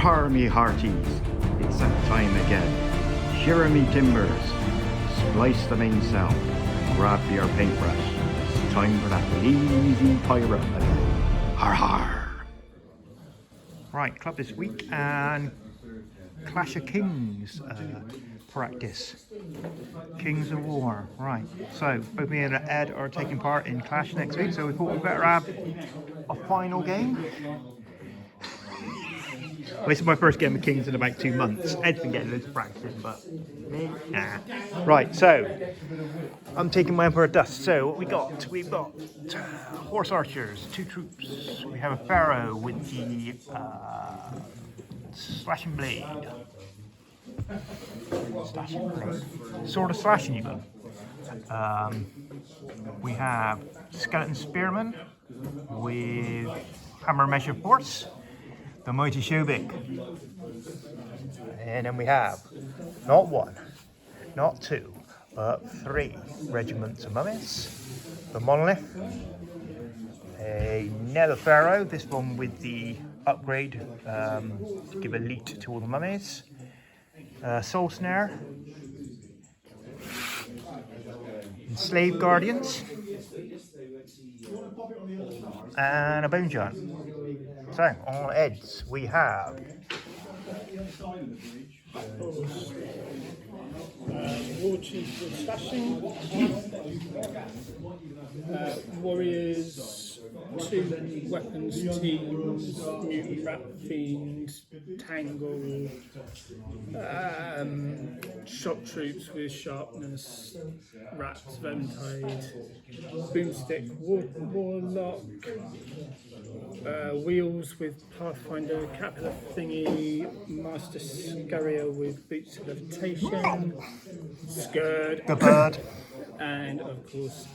Har me hearties, it's that time again. Shear me timbers, splice the mainsail, grab your paintbrush. It's time for that lazy pirate. Har har! Right, club this week and Clash of Kings practice. Kings of War, right. So both me and Ed are taking part in Clash next week, so we thought we better have a final game. Well, this is my first game of Kings in about 2 months. Ed's been getting loads of practice, but me, nah. Right, so I'm taking my Emperor Dust. So what we got? We've got horse archers, 2 troops. We have a pharaoh with the slashing blade. Slashing blade. Sword of slashing even. We have skeleton spearman with hammer measure force. The mighty Shobik. And then we have not 1, not 2, but 3 regiments of mummies. The monolith, another pharaoh, this one with the upgrade to give elite to all the mummies. Soul snare, slave guardians, and a bone giant. So, on Ed's, we have War Chief with slashing, warriors, 2 weapons teams, mutant rat fiend, tangle, shock troops with sharpness, rats, vermintide, boomstick, warlock, wheels with pathfinder, capital thingy, master scurrier with boots of levitation, skirt, the bird. and of course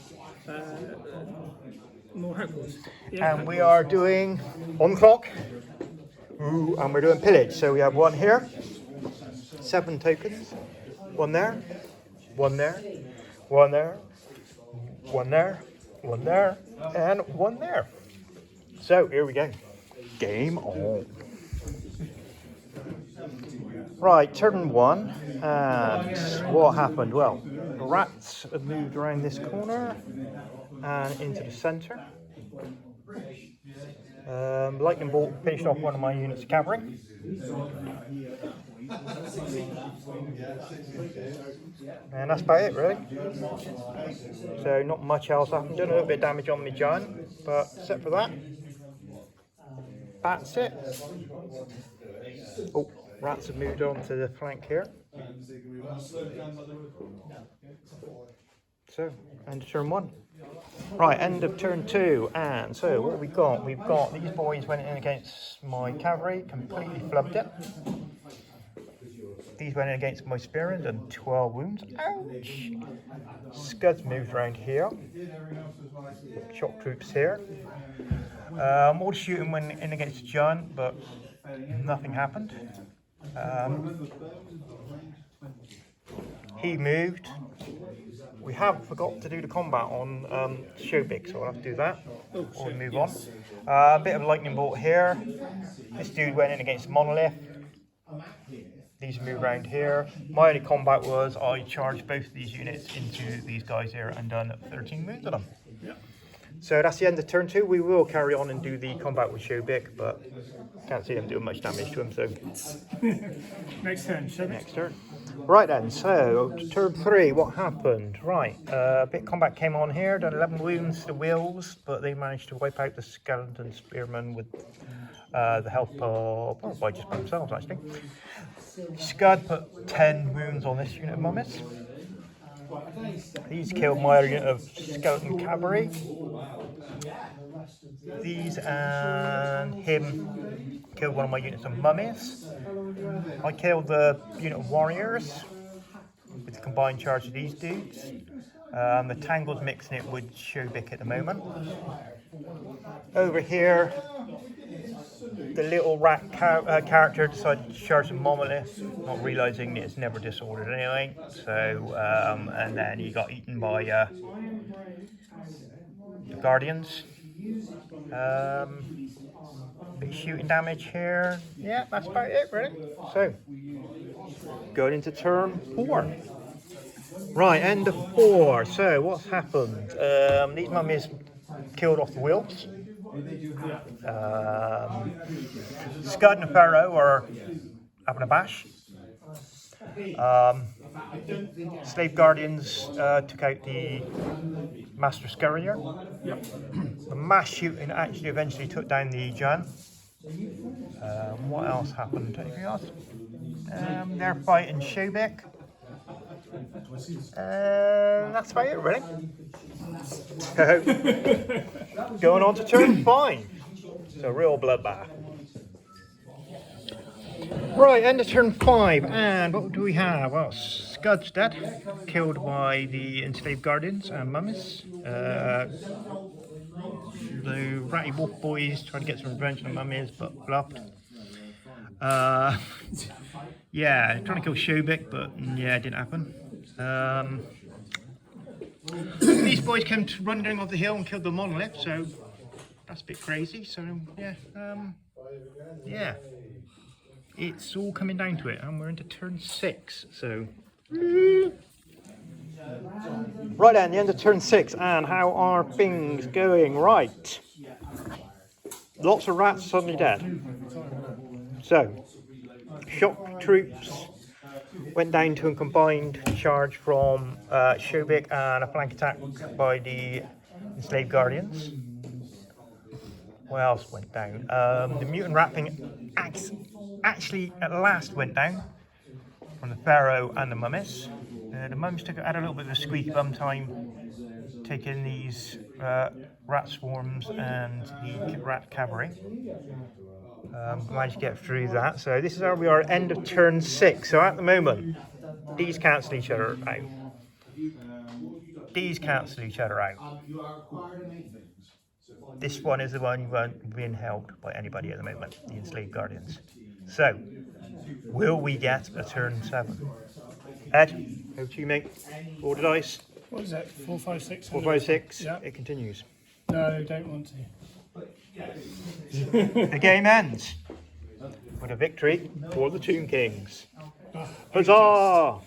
more hackles. Yeah, And we are doing on clock. Ooh, and we're doing pillage. So we have 1 here, 7 tokens, 1 there, 1 there, 1 there, 1 there, 1 there, and 1 there. So here we go. Game on. Right, turn 1, and what happened? Well, the rats have moved around this corner and into the centre. Lightning bolt finished off one of my units of cavalry. And that's about it, really. So not much else happened. Done a little bit of damage on my giant, but except for that, that's it. Oh, rats have moved on to the flank here. So, end of turn 1. Right, end of turn 2, and so what have we got? We've got these boys went in against my cavalry, completely flubbed it. These went in against my spearmen, done 12 wounds. Ouch! Scuds moved around here. Shock troops here. All the shooting went in against the giant, but nothing happened. He moved. We have forgot to do the combat on Shobik, so I'll have to do that. Or we move on. A bit of lightning bolt here. This dude went in against Monolith. These move around here. My only combat was I charged both of these units into these guys here and done 13 wounds on them. So that's the end of turn 2. We will carry on and do the combat with Shobik, but can't see them doing much damage to him. So next turn, Shobik. Next turn. Right then, so turn 3, what happened? Right, a bit of combat came on here, done 11 wounds to the wheels, but they managed to wipe out the skeleton spearmen with the help of, by just by themselves actually. Scud put 10 wounds on this unit of mummies. These killed my unit of skeleton cavalry. These and him killed one of my units of mummies. I killed the unit of warriors with the combined charge of these dudes. The Tangle's mixing it with Shobik at the moment. Over here, the little rat character decided to charge the monolith, not realising it's never disordered anyway. So, and then he got eaten by the guardians. Bit of shooting damage here. Yeah, that's about it really. So, going into turn 4. Right, end of 4. So, what's happened? These mummies killed off the wolves. Scud and Pharaoh are having a bash. Slave Guardians took out the Master Scurrier. The mass shooting actually eventually took down the giant. What else happened? Anything else? They're fighting Shobek. That's about it, really. Going on to turn 5. So, real bloodbath. Right, end of turn 5, and what do we have? Well, Scud's dead, killed by the enslaved guardians and mummies. The Ratty Wolf boys tried to get some revenge on the mummies, but bluffed. Yeah, trying to kill Shobek, but yeah, it didn't happen. These boys came running off the hill and killed the monolith, so that's a bit crazy. So yeah, yeah. It's all coming down to it, and we're into turn 6, so... Right then, the end of turn 6, and how are things going? Right. Lots of rats suddenly dead. So, shock troops went down to a combined charge from Shobek and a flank attack by the enslaved guardians. What else went down? The mutant rat thing actually at last went down from the Pharaoh and the mummies. The mummies had a little bit of a squeaky bum time taking these rat swarms and the rat cavalry. Managed to get through that. So this is where we are, end of turn 6. So at the moment, these cancel each other out. These cancel each other out. This one is the one being held by anybody at the moment, the enslaved guardians. So, will we get a turn 7? Ed, over to you, mate. Roll the dice. What is that? 4, 5, 6? 4, 5, 6. Yeah. It continues. No, don't want to. The game ends with a victory for the Tomb Kings. Huzzah!